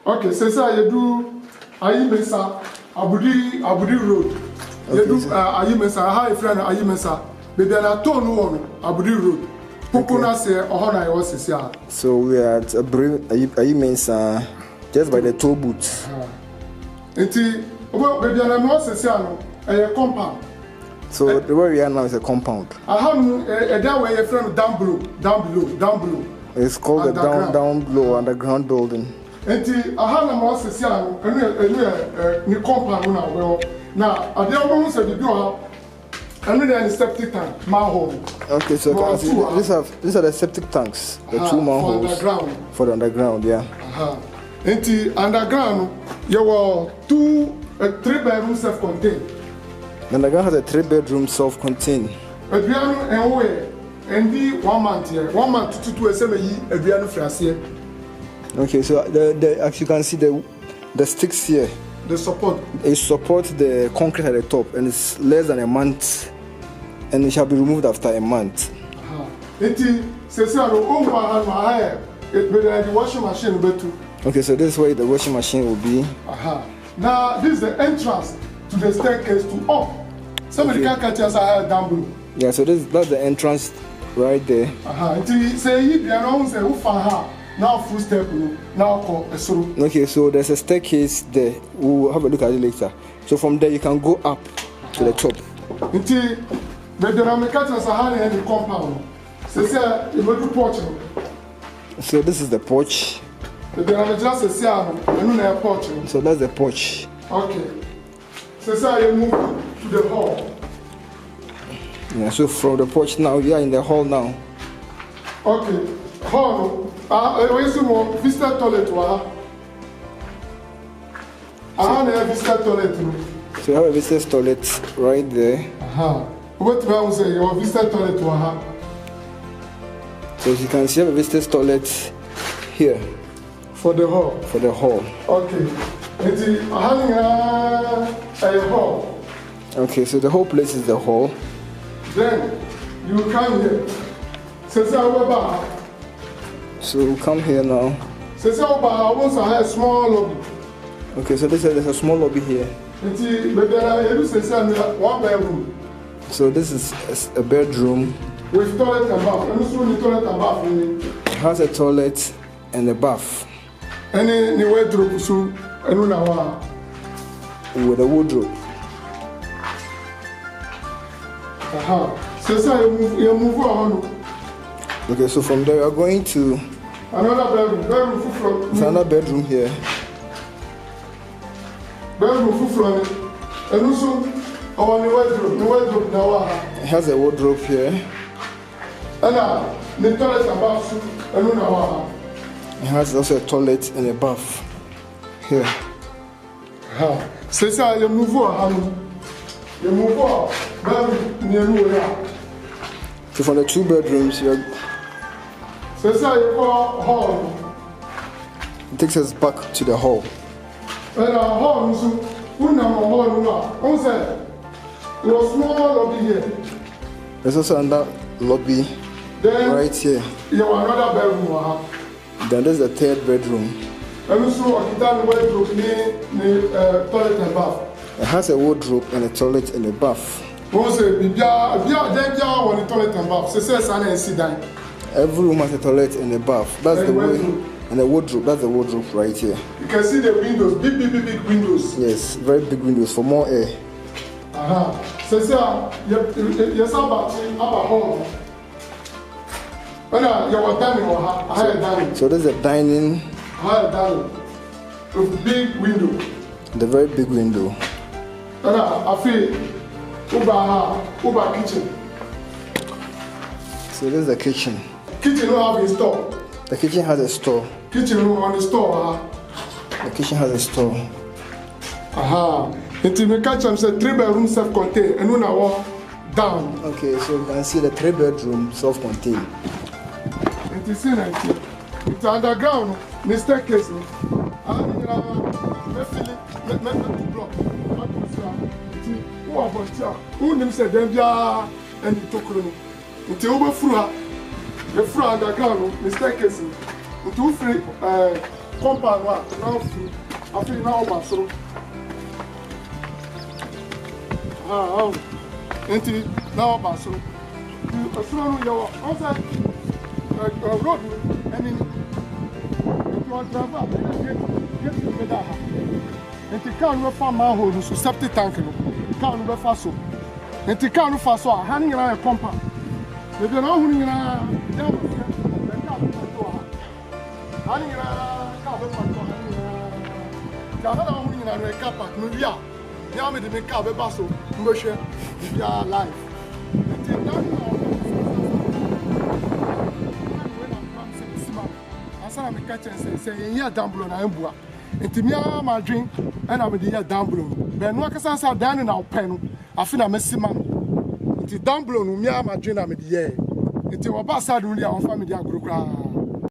Okay, so you do Mensah, Abudi Road. You do Mensah, how you friend Mensah. But then I told no Abudi Road. Pukuna say Ohana was here. So we are at Mensah, just by the toll booth. Well, but then I was a compound. So the way we are now is a compound. I have that way a friend down below. It's called the down below underground building. And I have a more social new compound now. I don't want to do I'm really a septic tank, manhole. Okay, so these are the septic tanks, the two manholes for the underground, yeah. And the underground, you were 3-bedroom self-contained. The underground has a 3-bedroom self-contained. But we are and the 1 month here, 1 month to 2 a year, okay, so as you can see, the sticks here. The support. It supports the concrete at the top, and it's less than a month, and it shall be removed after a month. The washing machine. Okay, so this is where the washing machine will be. Now this is the entrance to the staircase to up. Somebody can catch us down below. Yeah, so that's the entrance right there. Now full step, now call a solo. Okay, so there's a staircase there. We'll have a look at it later. So from there you can go up to the top. Until the dynamics are in the compound. So this is the porch. The dynamics is a porch. So that's the porch. Okay. So you move to the hall. Yeah, so from the porch now, we are in the hall now. Okay. Hall. Visitor toilet. I have a visitor toilet. So you have a visitor toilet right there. What I say, your visitor toilet. So as you can see, you have a visitor toilet here. For the hall. For the hall. Okay. And a hall. Okay, so the whole place is the hall. Then you come here. So we'll come here now. There's a small lobby. Okay, so there's a small lobby here. One bedroom. So this is a bedroom. With toilet and bath. It has a toilet and a bath. Any wardrobe with a wardrobe. You move on. Okay, so from there we are going to another bedroom. It's another bedroom here. Bedroom front. And also the wardrobe now. It has a wardrobe here. And the toilet and bath. It has also a toilet and a bath here. So you move on. You move on. So from the 2 bedrooms, you are. So you call hall. It takes us back to the hall. And hall, hall, small lobby here. There's also another lobby right here. You have another bedroom. Then there's the 3rd bedroom. And also a wardrobe near toilet and bath. It has a wardrobe and a toilet and a bath. Every room has a toilet and a bath. That's the way. And the wardrobe. That's the wardrobe right here. You can see the windows, big windows. Yes, very big windows for more air. So yes, hall. So there's a dining. With big window. The very big window. I feel Uber kitchen. So this is the kitchen. Kitchen don't have a store. The kitchen has a store. Kitchen room on the store. The kitchen has a store. Until me catch them say 3-bedroom self-contained and when I walk down. Okay, so you can see the 3-bedroom self-contained. It is in it. It's underground. The staircase. Who names said them and you took them. Until over through the front underground, the staircase. Until free compound one now free. I feel now over so. Until now over so. You assume you are outside road and in you are driver get together. And the car no farm manhole so septic tank no. Car no fast so. And the car no fast so hanging around a compound. If you're not hanging around, the car no door. Hanging around car no door. The other hanging around a car park no via. Now me the car be basso. Go share. We are live. I am catching say here down below na embua. Enti me am drink and am the here down below. But no akasa sa down na open no. Afi na mesima no. Enti down below no me am drink na me the here. Enti oba sa do lia on family agrokra.